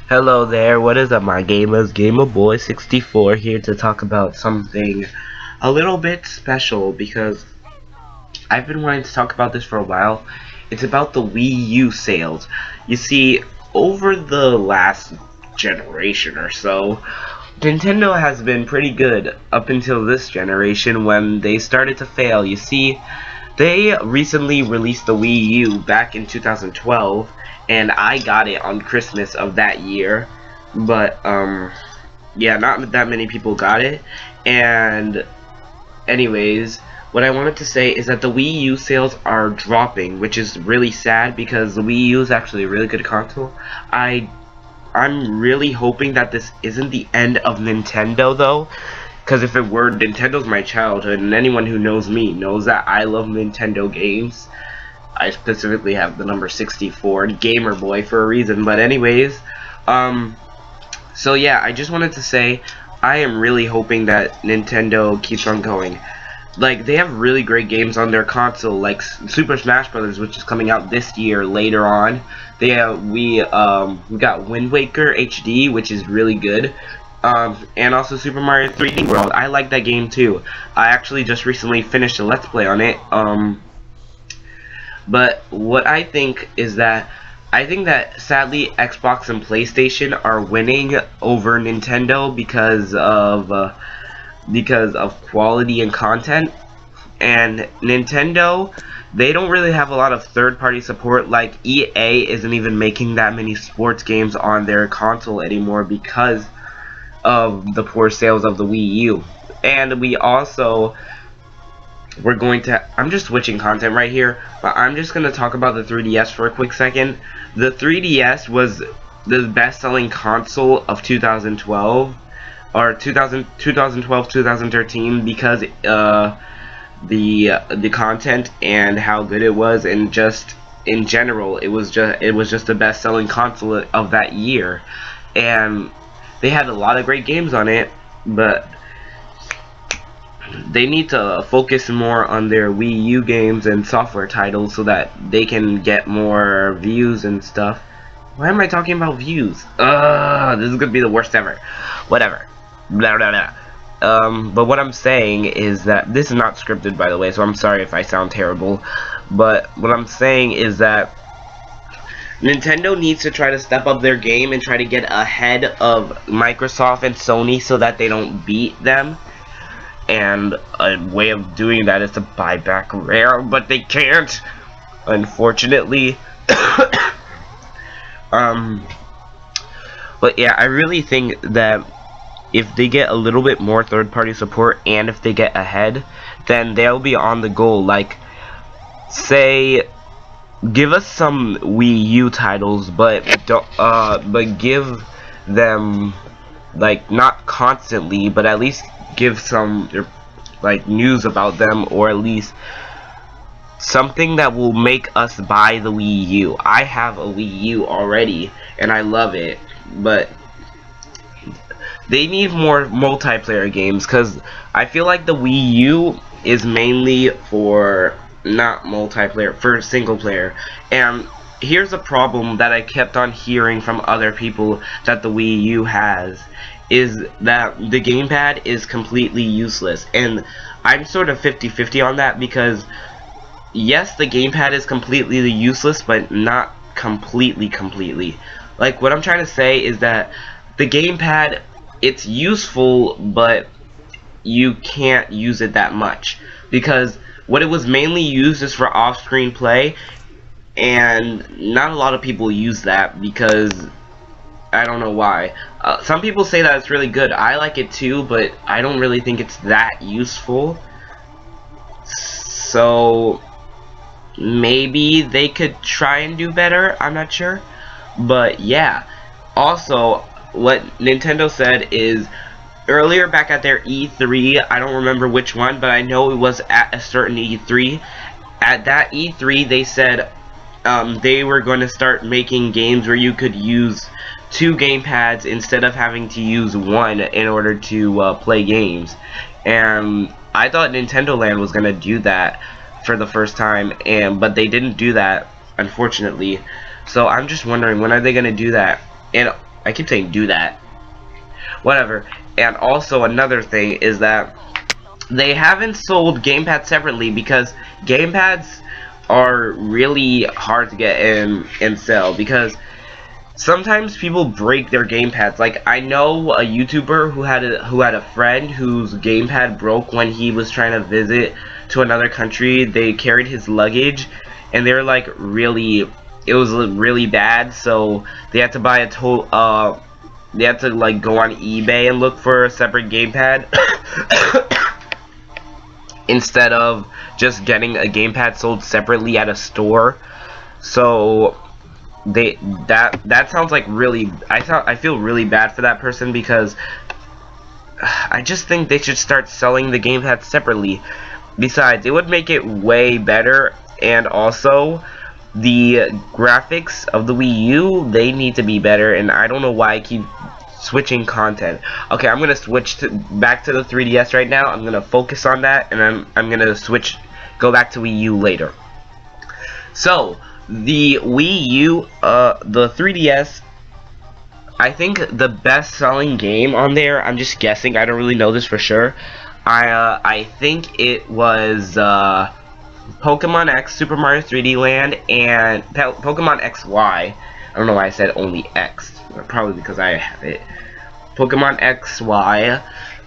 Hello there, what is up my gamers? GamerBoy64 here to talk about something a little bit special because I've been wanting to talk about this for a while. It's about the Wii U sales. You see, over the last generation or so, Nintendo has been pretty good up until this generation when they started to fail. You see, they recently released the Wii U back in 2012, and I got it on Christmas of that year. But, yeah, not that many people got it. And, anyways, what I wanted to say is that the Wii U sales are dropping, which is really sad because the Wii U is actually a really good console. I'm really hoping that this isn't the end of Nintendo, though. Because if it were, Nintendo's my childhood, and anyone who knows me knows that I love Nintendo games. I specifically have the number 64, Gamer Boy, for a reason. But anyways, so yeah, I just wanted to say, I am really hoping that Nintendo keeps on going. Like, they have really great games on their console, like Super Smash Bros., which is coming out this year later on. We got Wind Waker HD, which is really good. And also Super Mario 3D World. I like that game too. I actually just recently finished a Let's Play on it. But what I think is that I think that sadly Xbox and PlayStation are winning over Nintendo because of quality and content. And Nintendo, they don't really have a lot of third-party support. Like EA isn't even making that many sports games on their console anymore because of the poor sales of the Wii U. And we're going to, I'm just switching content right here, but I'm just going to talk about the 3DS for a quick second. The 3DS was the best-selling console of 2012, or 2012, 2013, because the content and how good it was, and just in general, it was just the best-selling console of that year. And they had a lot of great games on it, but they need to focus more on their Wii U games and software titles so that they can get more views and stuff. Why am I talking about views? This is gonna be the worst ever. Whatever. Blah, blah, blah. But what I'm saying is that this is not scripted, by the way, so I'm sorry if I sound terrible. But what I'm saying is that Nintendo needs to try to step up their game and try to get ahead of Microsoft and Sony so that they don't beat them. And a way of doing that is to buy back Rare, but they can't, unfortunately. But yeah, I really think that if they get a little bit more third-party support and if they get ahead, then they'll be on the goal. Like, say, give us some Wii U titles, but give them, like, not constantly, but at least give some, like, news about them, or at least something that will make us buy the Wii U. I have a Wii U already, and I love it, but they need more multiplayer games, because I feel like the Wii U is mainly for not multiplayer, for single player. And here's a problem that I kept on hearing from other people that the Wii U has, is that the gamepad is completely useless. And I'm sort of 50-50 on that, because yes, the gamepad is completely useless, but not completely. Like, what I'm trying to say is that the gamepad, it's useful, but you can't use it that much, because what it was mainly used is for off-screen play, and not a lot of people use that because I don't know why. Some people say that it's really good. I like it too, but I don't really think it's that useful. So maybe they could try and do better. I'm not sure. But yeah. Also, what Nintendo said is, earlier back at their E3, I don't remember which one, but I know it was at a certain E3. At that E3, they said they were going to start making games where you could use 2 gamepads instead of having to use one in order to play games. And I thought Nintendo Land was going to do that for the first time, but they didn't do that, unfortunately. So I'm just wondering, when are they going to do that? And I keep saying do that. Whatever. And also another thing is that they haven't sold gamepads separately because gamepads are really hard to get and sell, because sometimes people break their gamepads. Like, I know a YouTuber who had a friend whose gamepad broke when he was trying to visit to another country. They carried his luggage, and they were like it was really bad, so they had to buy they had to like go on eBay and look for a separate gamepad instead of just getting a gamepad sold separately at a store. So that sounds like really, I feel really bad for that person, because I just think they should start selling the gamepads separately. Besides, it would make it way better, and also the graphics of the Wii U, they need to be better, and I don't know why I keep switching content. Okay, I'm gonna switch back to the 3DS right now. I'm gonna focus on that, and I'm gonna go back to Wii U later. So the Wii U, the 3DS, I think the best selling game on there, I'm just guessing, I don't really know this for sure, I think it was Pokemon X, Super Mario 3D Land, and Pokemon XY. I don't know why I said only X, probably because I have it. Pokemon XY,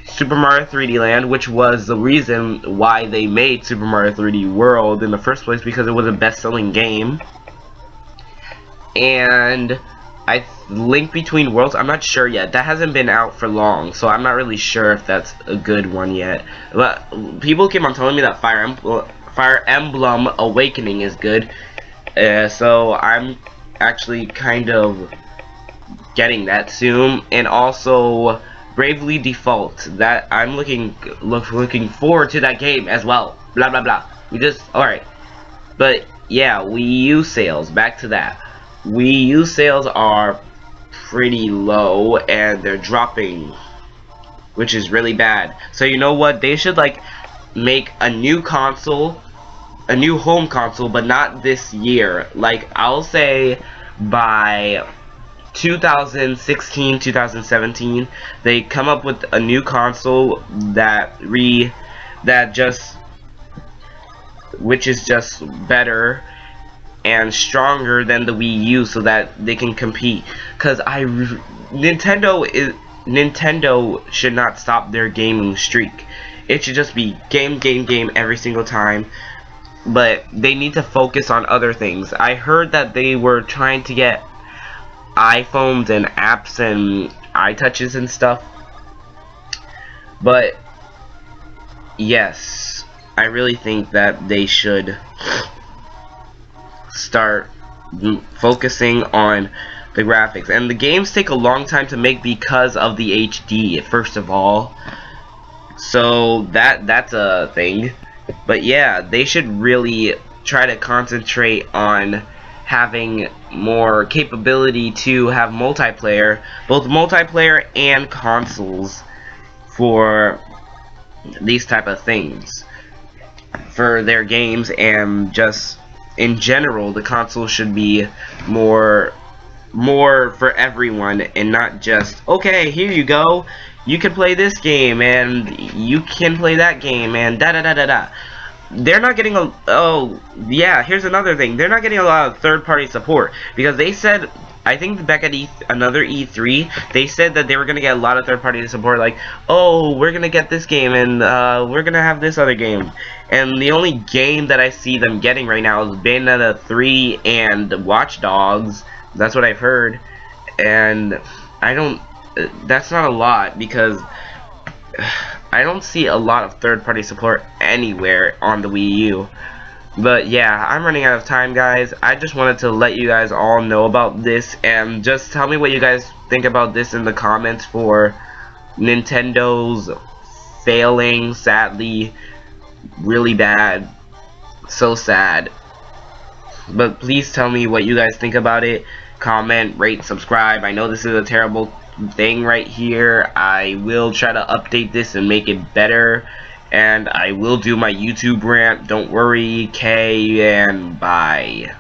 Super Mario 3D Land, which was the reason why they made Super Mario 3D World in the first place, because it was a best-selling game. And Link Between Worlds, I'm not sure yet. That hasn't been out for long, so I'm not really sure if that's a good one yet. But people keep on telling me that Fire Emblem Awakening is good, so I'm actually kind of getting that soon. And also Bravely Default, that I'm looking forward to that game as well. Blah blah blah. Alright. But yeah, Wii U sales, back to that. Wii U sales are pretty low, and they're dropping, which is really bad. So you know what? They should like make a new console, a new home console, but not this year. Like, I'll say by 2016, 2017, they come up with a new console which is just better and stronger than the Wii U, so that they can compete. Cause Nintendo should not stop their gaming streak. It should just be game every single time. But they need to focus on other things. I heard that they were trying to get iPhones and apps and iTouches and stuff. But yes, I really think that they should start focusing on the graphics. And the games take a long time to make because of the HD, first of all. So that's a thing. But yeah, they should really try to concentrate on having more capability to have multiplayer, both multiplayer and consoles, for these type of things, for their games. And just in general, the console should be more for everyone, and not just, okay, here you go, you can play this game and you can play that game and da da da da da. They're not getting oh yeah, here's another thing, they're not getting a lot of third-party support, because they said, I think back at another E3, they said that they were gonna get a lot of third-party support, like, oh, we're gonna get this game, and we're gonna have this other game. And the only game that I see them getting right now is Bayonetta 3 and Watch Dogs. That's what I've heard, and that's not a lot, because I don't see a lot of third-party support anywhere on the Wii U. But yeah, I'm running out of time, guys. I just wanted to let you guys all know about this, and just tell me what you guys think about this in the comments for Nintendo's failing, sadly, really bad, so sad. But please tell me what you guys think about it. Comment, rate, subscribe. I know this is a terrible thing right here. I will try to update this and make it better, and I will do my YouTube rant. Don't worry. And bye.